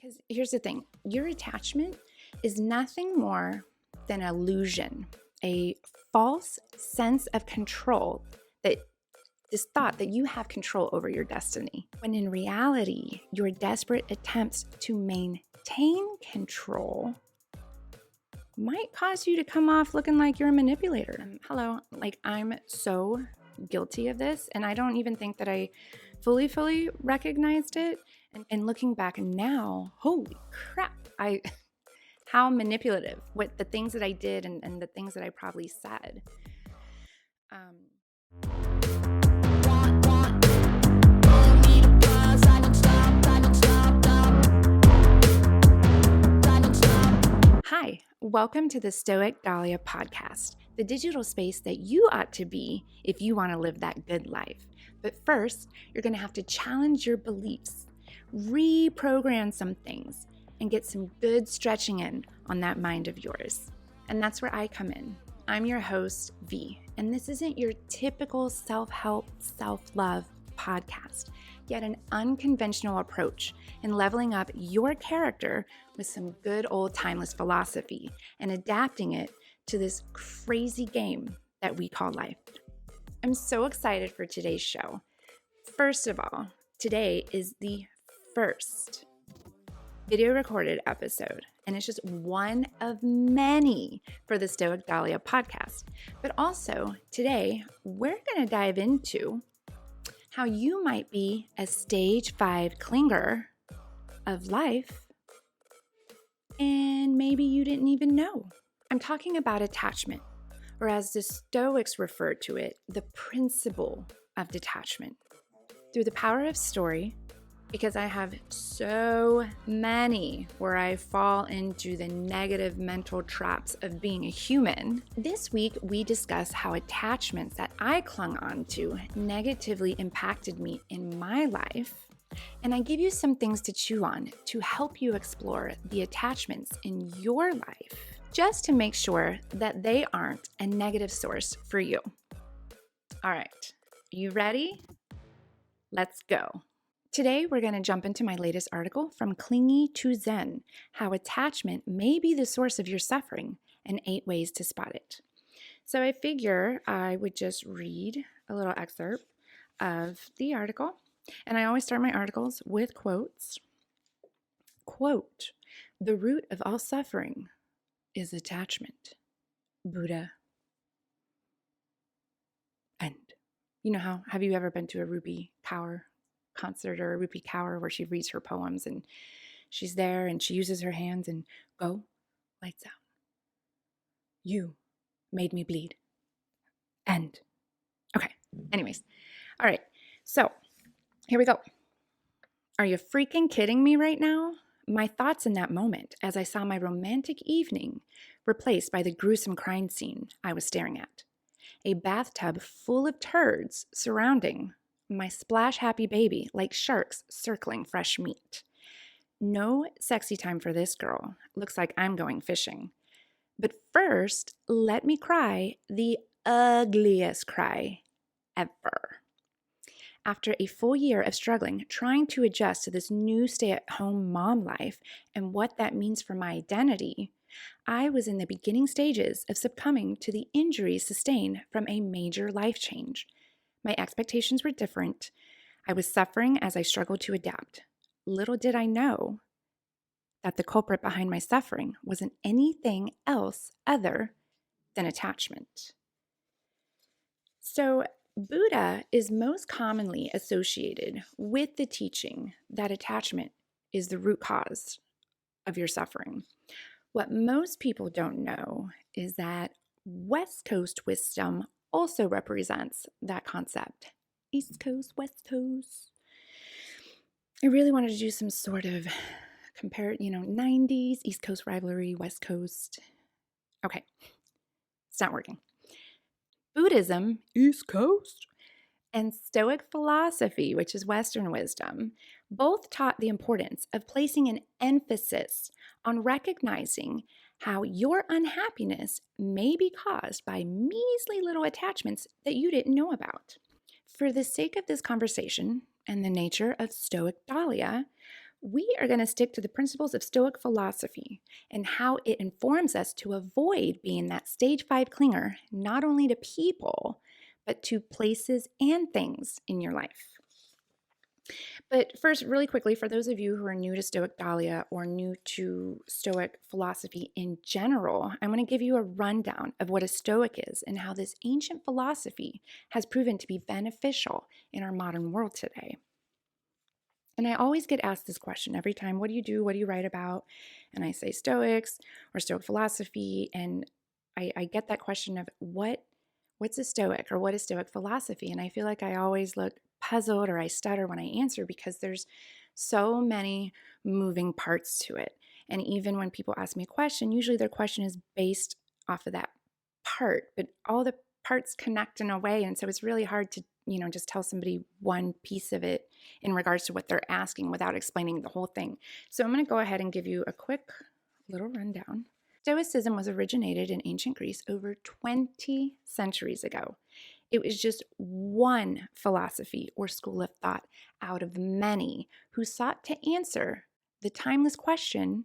Because here's the thing, your attachment is nothing more than an illusion, a false sense of control, that this thought that you have control over your destiny, when in reality, your desperate attempts to maintain control might cause you to come off looking like you're a manipulator. Hello, I'm so guilty of this, and I don't even think that I fully recognized it. And looking back now, holy crap, how manipulative with the things that I did and the things that I probably said. Hi, welcome to the Stoic Dahlia podcast, the digital space that you ought to be if you want to live that good life. But first, you're going to have to challenge your beliefs, reprogram some things, and get some good stretching in on that mind of yours. And that's where I come in. I'm your host, V, and this isn't your typical self-help, self-love podcast, yet an unconventional approach in leveling up your character with some good old timeless philosophy and adapting it to this crazy game that we call life. I'm so excited for today's show. First of all, today is the first video recorded episode, and it's just one of many for the Stoic Dahlia podcast. But also, today, we're going to dive into how you might be a stage 5 clinger of life, and maybe you didn't even know. I'm talking about attachment, or as the Stoics refer to it, the principle of detachment. Through the power of story, because I have so many where I fall into the negative mental traps of being a human, this week we discuss how attachments that I clung on to negatively impacted me in my life, and I give you some things to chew on to help you explore the attachments in your life, just to make sure that they aren't a negative source for you. All right, you ready? Let's go. Today, we're going to jump into my latest article, From Clingy to Zen, How Attachment May Be the Source of Your Suffering and 8 Ways to Spot It. So I figure I would just read a little excerpt of the article. And I always start my articles with quotes. Quote, "The root of all suffering is attachment. Buddha." End. You know how, have you ever been to a Rupi Kaur concert or a Rupi Kaur where she reads her poems and she's there and she uses her hands and go, lights out. You made me bleed. End. Okay. Anyways. All right. So here we go. Are you freaking kidding me right now? My thoughts in that moment as I saw my romantic evening replaced by the gruesome crime scene I was staring at. A bathtub full of turds surrounding my splash-happy baby like sharks circling fresh meat. No sexy time for this girl. Looks like I'm going fishing. But first, let me cry the ugliest cry ever. After a full year of struggling, trying to adjust to this new stay-at-home mom life and what that means for my identity, I was in the beginning stages of succumbing to the injuries sustained from a major life change. My expectations were different. I was suffering as I struggled to adapt. Little did I know that the culprit behind my suffering wasn't anything else other than attachment. So, Buddha is most commonly associated with the teaching that attachment is the root cause of your suffering. What most people don't know is that West Coast wisdom also represents that concept. East Coast, West Coast. I really wanted to do some sort of 90s, East Coast rivalry, West Coast. Okay, it's not working. Buddhism, East Coast, and Stoic philosophy, which is Western wisdom, both taught the importance of placing an emphasis on recognizing how your unhappiness may be caused by measly little attachments that you didn't know about. For the sake of this conversation and the nature of Stoic Dahlia, We are going to stick to the principles of Stoic philosophy and how it informs us to avoid being that stage 5 clinger, not only to people, but to places and things in your life. But first, really quickly, for those of you who are new to Stoic Dahlia or new to Stoic philosophy in general, I'm going to give you a rundown of what a Stoic is and how this ancient philosophy has proven to be beneficial in our modern world today. And I always get asked this question every time: what do you do? What do you write about? And I say Stoics or Stoic philosophy. And I get that question of what's a Stoic or what is Stoic philosophy? And I feel like I always look puzzled or I stutter when I answer because there's so many moving parts to it. And even when people ask me a question, usually their question is based off of that part, but all the parts connect in a way. And so it's really hard to, just tell somebody one piece of it in regards to what they're asking without explaining the whole thing. So I'm going to go ahead and give you a quick little rundown. Stoicism was originated in ancient Greece over 20 centuries ago. It was just one philosophy or school of thought out of many who sought to answer the timeless question,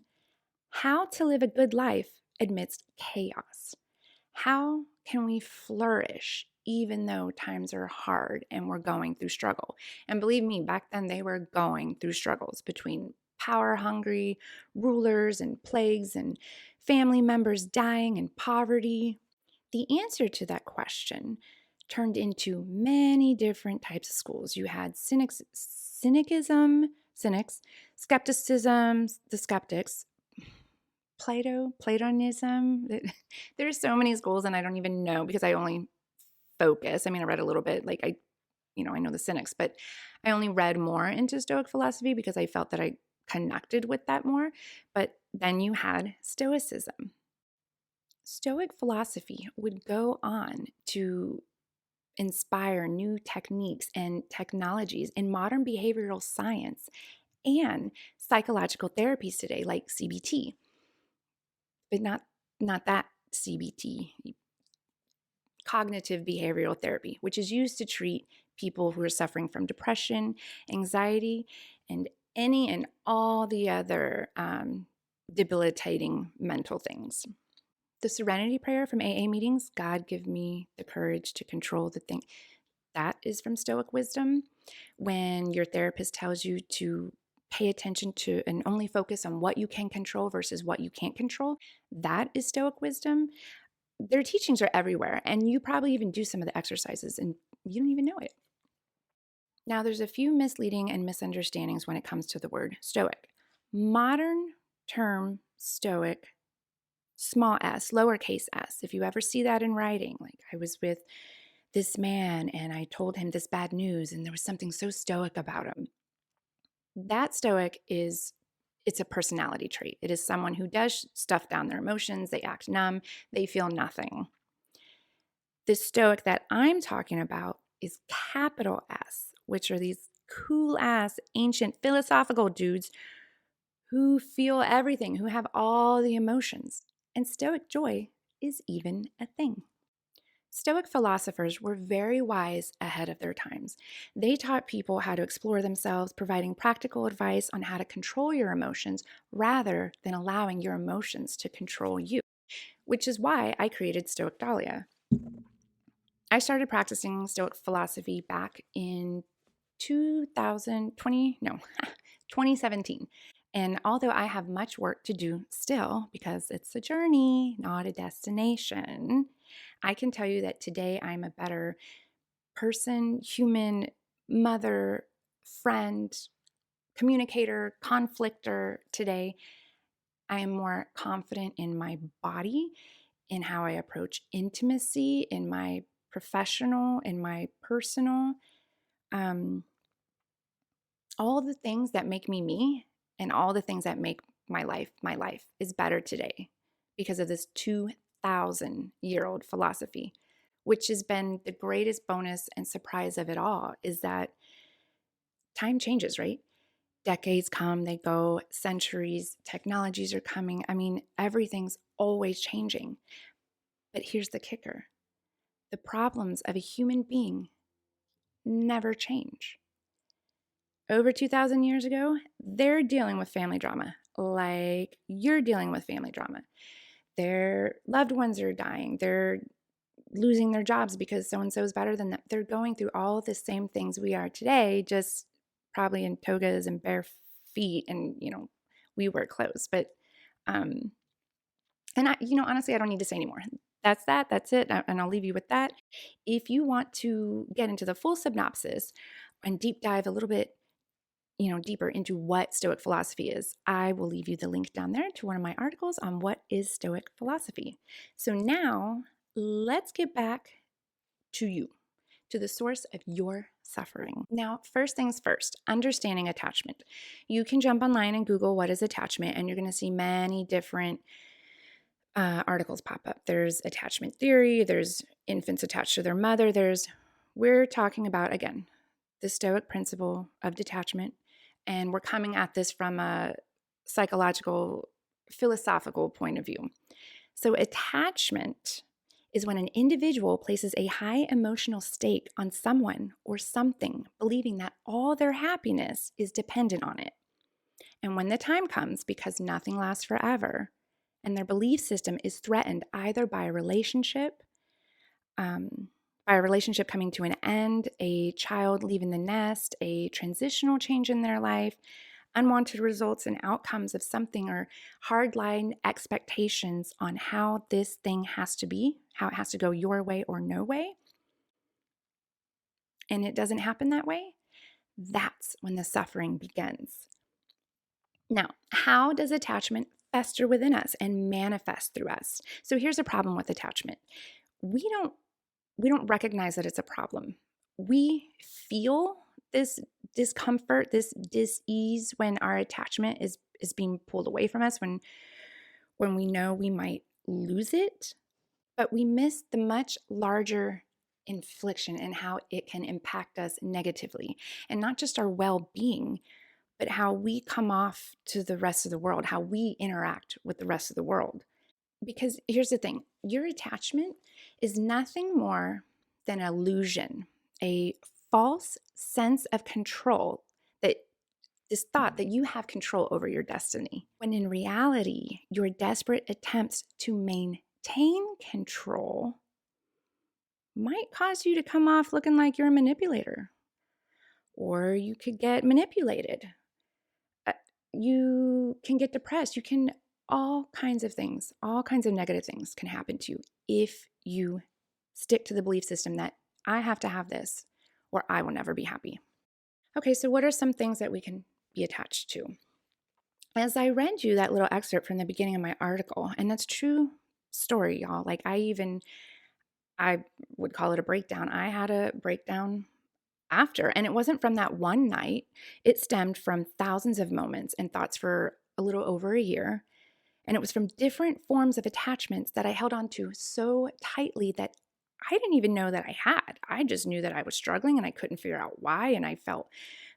how to live a good life amidst chaos. How can we flourish even though times are hard and we're going through struggle? And believe me, back then they were going through struggles between power hungry rulers and plagues and family members dying and poverty. The answer to that question turned into many different types of schools. You had cynics, skepticism, the skeptics, Platonism. There's so many schools, and I don't even know because I only focus. I mean, I read a little bit, like I know the cynics, but I only read more into Stoic philosophy because I felt that I connected with that more. But then you had Stoicism. Stoic philosophy would go on to inspire new techniques and technologies in modern behavioral science and psychological therapies today, like CBT, but not that CBT, cognitive behavioral therapy, which is used to treat people who are suffering from depression, anxiety, and any and all the other debilitating mental things. The serenity prayer from AA meetings, God give me the courage to control the thing, that is from Stoic wisdom. When your therapist tells you to pay attention to and only focus on what you can control versus what you can't control, that is Stoic wisdom. Their teachings are everywhere, and you probably even do some of the exercises and you don't even know it. Now, there's a few misleading and misunderstandings when it comes to the word Stoic. Modern term Stoic, small s, lowercase s, if you ever see that in writing, like I was with this man and I told him this bad news and there was something so stoic about him. That Stoic it's a personality trait. It is someone who does stuff down their emotions, they act numb, they feel nothing. The Stoic that I'm talking about is capital S, which are these cool ass ancient philosophical dudes who feel everything, who have all the emotions. And Stoic joy is even a thing. Stoic philosophers were very wise ahead of their times. They taught people how to explore themselves, providing practical advice on how to control your emotions rather than allowing your emotions to control you, which is why I created Stoic Dahlia. I started practicing Stoic philosophy back in 2017. And although I have much work to do still, because it's a journey, not a destination, I can tell you that today I'm a better person, human, mother, friend, communicator, conflictor today. I am more confident in my body, in how I approach intimacy, in my professional, in my personal. Um, all the things that make me me and all the things that make my life is better today because of this 2,000-year-old philosophy, which has been the greatest bonus and surprise of it all, is that time changes, right? Decades come, they go, centuries, technologies are coming. I mean, everything's always changing. But here's the kicker: the problems of a human being never change. over 2,000 years ago, they're dealing with family drama like you're dealing with family drama. Their loved ones are dying. They're losing their jobs because so and so is better than them. They're going through all the same things we are today, just probably in togas and bare feet, and we wear clothes. But um, and honestly, I don't need to say anymore. That's that. That's it. And I'll leave you with that. If you want to get into the full synopsis and deep dive a little bit, deeper into what Stoic philosophy is, I will leave you the link down there to one of my articles on what is Stoic philosophy. So now let's get back to you, to the source of your suffering. Now, first things first, understanding attachment. You can jump online and Google what is attachment, and you're going to see many different articles pop up. There's attachment theory, there's infants attached to their mother, we're talking about, again, the Stoic principle of detachment, and we're coming at this from a psychological, philosophical point of view. So attachment is when an individual places a high emotional stake on someone or something, believing that all their happiness is dependent on it. And when the time comes, because nothing lasts forever, and their belief system is threatened either by a relationship coming to an end, a child leaving the nest, a transitional change in their life, unwanted results and outcomes of something, or hardline expectations on how this thing has to be, how it has to go your way or no way, and it doesn't happen that way, that's when the suffering begins. Now, how does attachment fester within us and manifest through us? So here's a problem with attachment. We don't recognize that it's a problem. We feel this discomfort, this dis-ease when our attachment is being pulled away from us, when we know we might lose it, but we miss the much larger infliction and how it can impact us negatively, and not just our well-being, but how we come off to the rest of the world, how we interact with the rest of the world. Because here's the thing, your attachment is nothing more than an illusion, a false sense of control, that this thought that you have control over your destiny, when in reality, your desperate attempts to maintain control might cause you to come off looking like you're a manipulator, or you could get manipulated. You can get depressed. All kinds of things, all kinds of negative things can happen to you if you stick to the belief system that I have to have this or I will never be happy. Okay, so what are some things that we can be attached to? As I read you that little excerpt from the beginning of my article, and that's true story, y'all. Like I would call it a breakdown. I had a breakdown after, and it wasn't from that one night. It stemmed from thousands of moments and thoughts for a little over a year. And it was from different forms of attachments that I held on to so tightly that I didn't even know that I had. I just knew that I was struggling and I couldn't figure out why. And I felt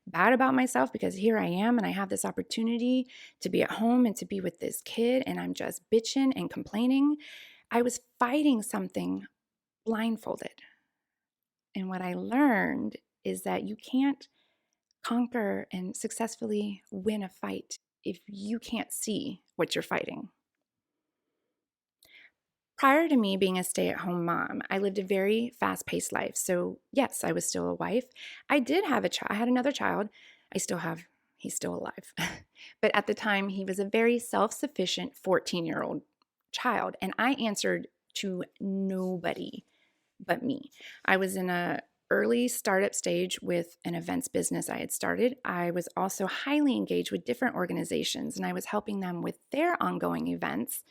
bad about myself because here I am and I have this opportunity to be at home and to be with this kid, and I'm just bitching and complaining. I was fighting something blindfolded. And what I learned is that you can't conquer and successfully win a fight if you can't see what you're fighting. Prior to me being a stay-at-home mom, I lived a very fast-paced life. So yes, I was still a wife. I did have a child. I had another child. He's still alive. But at the time, he was a very self-sufficient 14-year-old child. And I answered to nobody but me. I was in a early startup stage with an events business I had started. I was also highly engaged with different organizations, and I was helping them with their ongoing events.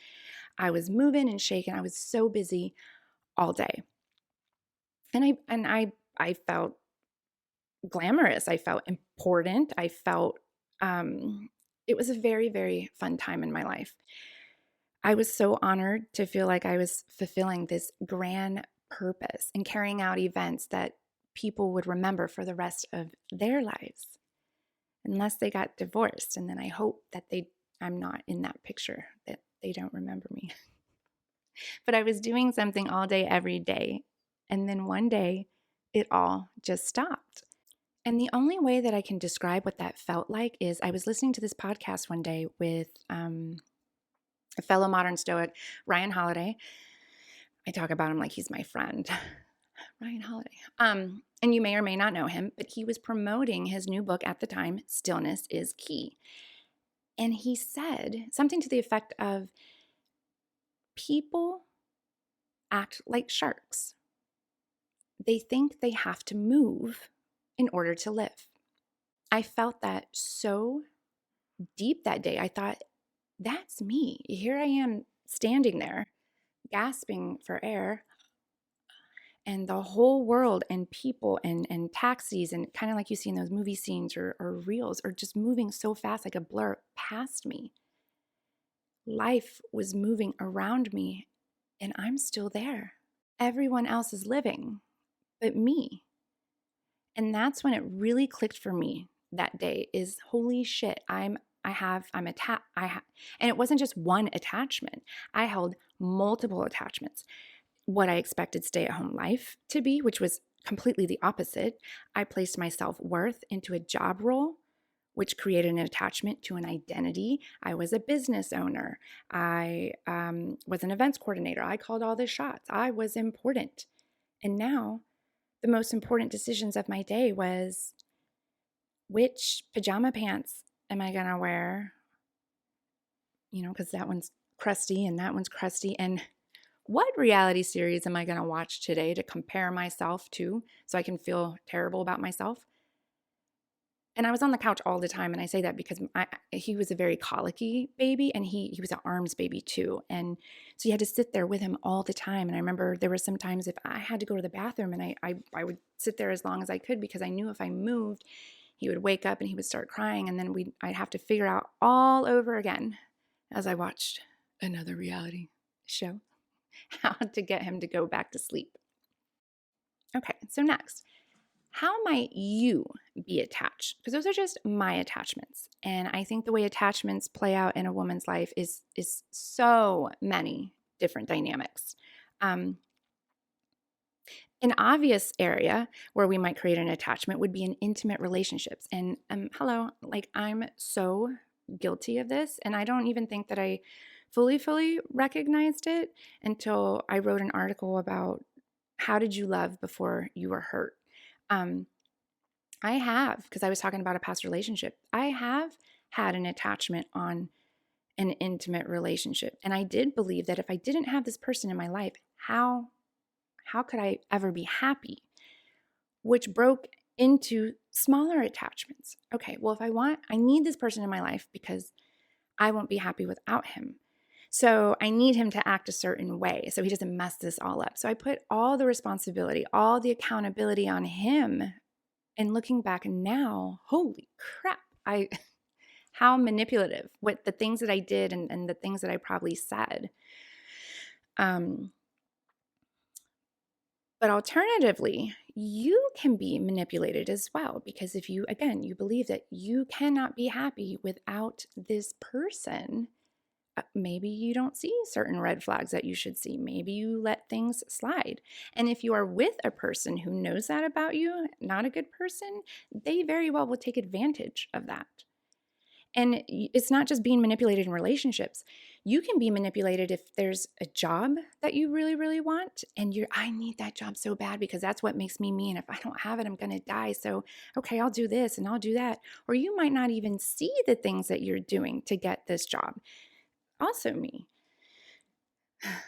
I was moving and shaking. I was so busy all day. And I felt glamorous. I felt important. I felt it was a very, very fun time in my life. I was so honored to feel like I was fulfilling this grand purpose and carrying out events that people would remember for the rest of their lives, unless they got divorced. And then I hope that I'm not in that picture, that they don't remember me. But I was doing something all day, every day. And then one day, it all just stopped. And the only way that I can describe what that felt like is I was listening to this podcast one day with a fellow modern Stoic, Ryan Holiday. I talk about him like he's my friend, Ryan Holiday. And you may or may not know him, but he was promoting his new book at the time, Stillness is Key. And he said something to the effect of, people act like sharks. They think they have to move in order to live. I felt that so deep that day. I thought, that's me. Here I am standing there, gasping for air, and the whole world and people and taxis and kind of like you see in those movie scenes or reels are just moving so fast like a blur past me. Life was moving around me and I'm still there. Everyone else is living but me. And that's when it really clicked for me that day is, holy shit, and it wasn't just one attachment. I held multiple attachments. What I expected stay-at-home life to be, which was completely the opposite. I placed my self-worth into a job role, which created an attachment to an identity. I was a business owner. I was an events coordinator. I called all the shots. I was important. And now the most important decisions of my day was, which pajama pants am I going to wear? Because that one's crusty and that one's crusty. And what reality series am I going to watch today to compare myself to so I can feel terrible about myself? And I was on the couch all the time. And I say that because he was a very colicky baby and he was an arms baby too. And so you had to sit there with him all the time. And I remember there were some times if I had to go to the bathroom and I would sit there as long as I could because I knew if I moved, he would wake up and he would start crying. And then I'd have to figure out all over again as I watched another reality show how to get him to go back to sleep. Okay, so next. How might you be attached? Because those are just my attachments. And I think the way attachments play out in a woman's life is so many different dynamics. An obvious area where we might create an attachment would be in intimate relationships. And hello, like I'm so guilty of this. And I don't even think that I fully recognized it until I wrote an article about how did you love before you were hurt. I have, because I was talking about a past relationship, I have had an attachment on an intimate relationship. And I did believe that if I didn't have this person in my life, how could I ever be happy? Which broke into smaller attachments. Okay, well, I need this person in my life because I won't be happy without him. So I need him to act a certain way so he doesn't mess this all up. So I put all the responsibility, all the accountability on him. And looking back now, holy crap, how manipulative, what the things that I did and the things that I probably said. But alternatively, you can be manipulated as well, because if you believe that you cannot be happy without this person, maybe you don't see certain red flags that you should see. Maybe you let things slide. And if you are with a person who knows that about you, not a good person, they very well will take advantage of that. And it's not just being manipulated in relationships. You can be manipulated if there's a job that you really want and I need that job so bad because that's what makes me me. And if I don't have it, I'm going to die. So, okay, I'll do this and I'll do that. Or you might not even see the things that you're doing to get this job. Also me.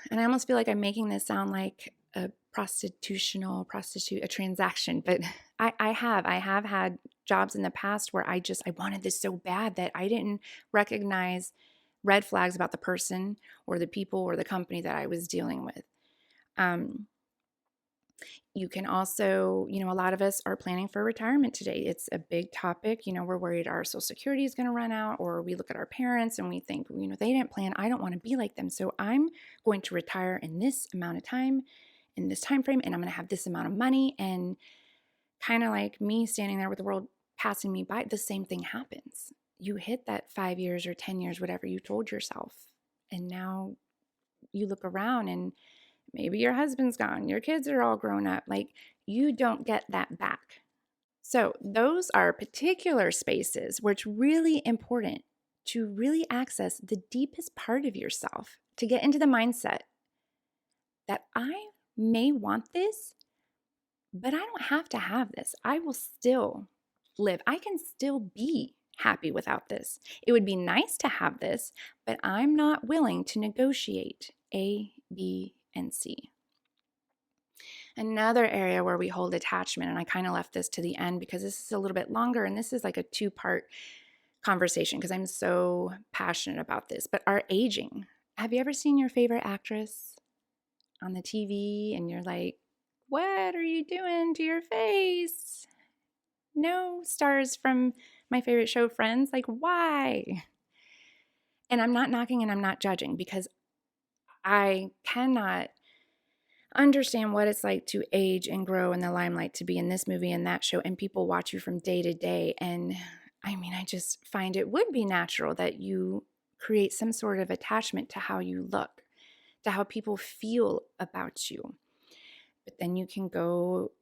And I almost feel like I'm making this sound like a a transaction, but I have had jobs in the past where I wanted this so bad that I didn't recognize red flags about the person or the people or the company that I was dealing with. You can also, a lot of us are planning for retirement today. It's a big topic. We're worried our Social Security is going to run out, or we look at our parents and we think, they didn't plan. I don't want to be like them. So I'm going to retire in this amount of time, in this time frame, and I'm going to have this amount of money. And kind of like me standing there with the world passing me by, the same thing happens. You hit that 5 years or 10 years, whatever you told yourself. And now you look around and maybe your husband's gone, your kids are all grown up. Like, you don't get that back. So, those are particular spaces where it's really important to really access the deepest part of yourself, to get into the mindset that I may want this, but I don't have to have this. I will still live. I can still be happy without this. It would be nice to have this, but I'm not willing to negotiate A, B, and C. Another area where we hold attachment, and I kind of left this to the end because this is a little bit longer and this is like a two-part conversation because I'm so passionate about this, but our aging. Have you ever seen your favorite actress on the TV and you're like, what are you doing to your face? No stars from my favorite show, Friends. Like, why? And I'm not knocking and I'm not judging because I cannot understand what it's like to age and grow in the limelight, to be in this movie and that show, and people watch you from day to day. And I mean, I just find it would be natural that you create some sort of attachment to how you look, to how people feel about you. But then you can go,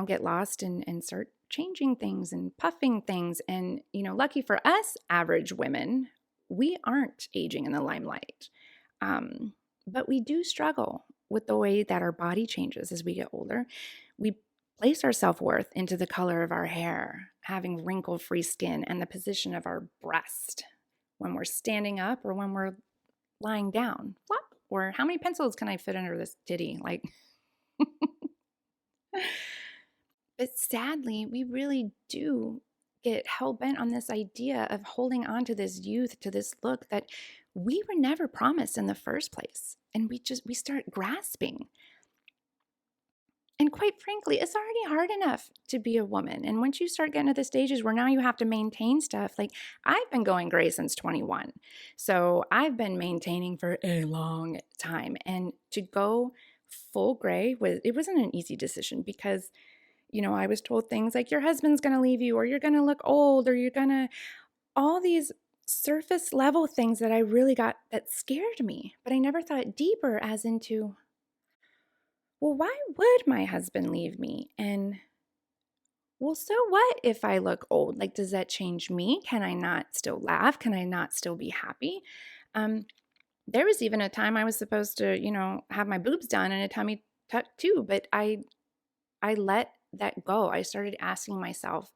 get lost and start changing things and puffing things. And, lucky for us, average women, we aren't aging in the limelight. But we do struggle with the way that our body changes as we get older. We place our self-worth into the color of our hair, having wrinkle-free skin, and the position of our breast when we're standing up or when we're lying down. Flop. Or how many pencils can I fit under this titty? Like, but sadly, we really do get hell-bent on this idea of holding on to this youth, to this look that we were never promised in the first place. And we start grasping. And quite frankly, it's already hard enough to be a woman. And once you start getting to the stages where now you have to maintain stuff, like I've been going gray since 21. So I've been maintaining for a long time. And to go full gray it wasn't an easy decision because I was told things like your husband's going to leave you or you're going to look old or you're going to all these surface level things that I really got that scared me. But I never thought deeper as into, well, why would my husband leave me? And well, so what if I look old? Like, does that change me? Can I not still laugh? Can I not still be happy? There was even a time I was supposed to, have my boobs done and a tummy tuck too, but I let that go. I started asking myself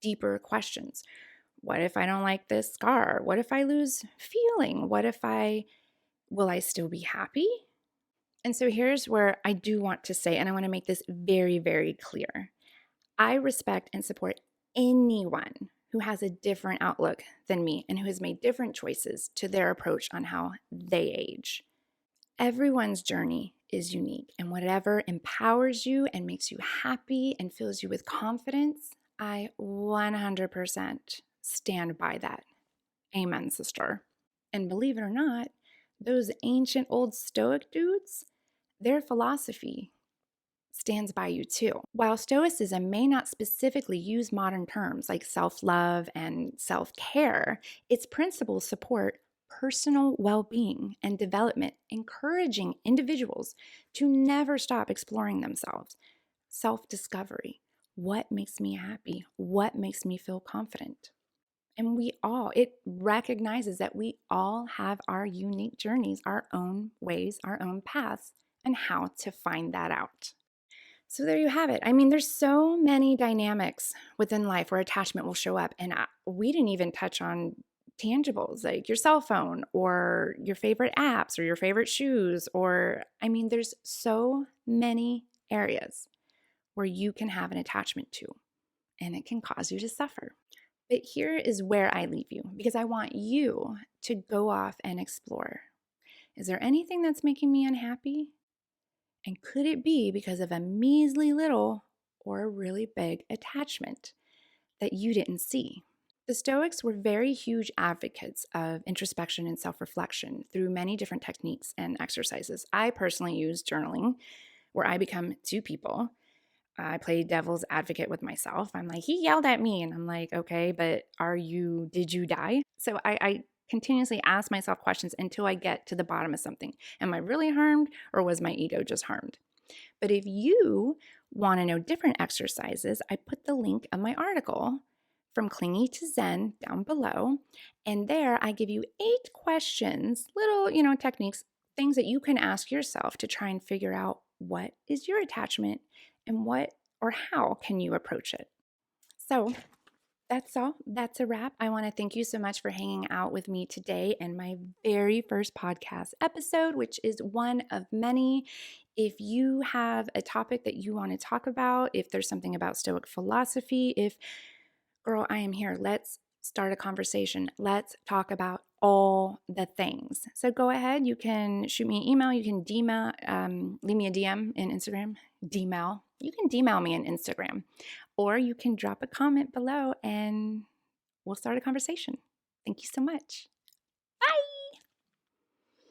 deeper questions. What if I don't like this scar? What if I lose feeling? Will I still be happy? And so here's where I do want to say, and I want to make this very, very clear. I respect and support anyone who has a different outlook than me and who has made different choices to their approach on how they age. Everyone's journey is unique, and whatever empowers you and makes you happy and fills you with confidence, I 100% stand by that. Amen, sister. And believe it or not, those ancient old Stoic dudes, their philosophy stands by you too. While Stoicism may not specifically use modern terms like self-love and self-care, its principles support personal well-being and development, encouraging individuals to never stop exploring themselves. Self-discovery. What makes me happy? What makes me feel confident? And it recognizes that we all have our unique journeys, our own ways, our own paths, and how to find that out. So there you have it. I mean, there's so many dynamics within life where attachment will show up. And we didn't even touch on tangibles like your cell phone or your favorite apps or your favorite shoes. There's so many areas where you can have an attachment to, and it can cause you to suffer. But here is where I leave you because I want you to go off and explore. Is there anything that's making me unhappy? And could it be because of a measly little or a really big attachment that you didn't see? The Stoics were very huge advocates of introspection and self-reflection through many different techniques and exercises. I personally use journaling, where I become two people. I play devil's advocate with myself. I'm like, he yelled at me. And I'm like, okay, but did you die? So I continuously ask myself questions until I get to the bottom of something. Am I really harmed or was my ego just harmed? But if you want to know different exercises, I put the link of my article From Clingy to Zen down below. And there I give you 8 questions, little, techniques, things that you can ask yourself to try and figure out what is your attachment and what or how can you approach it. So that's all. That's a wrap. I want to thank you so much for hanging out with me today and my very first podcast episode, which is one of many. If you have a topic that you want to talk about, if there's something about Stoic philosophy, girl, I am here. Let's start a conversation. Let's talk about all the things. So go ahead. You can shoot me an email. You can leave me a DM in Instagram. You can DMail me in Instagram. Or you can drop a comment below and we'll start a conversation. Thank you so much.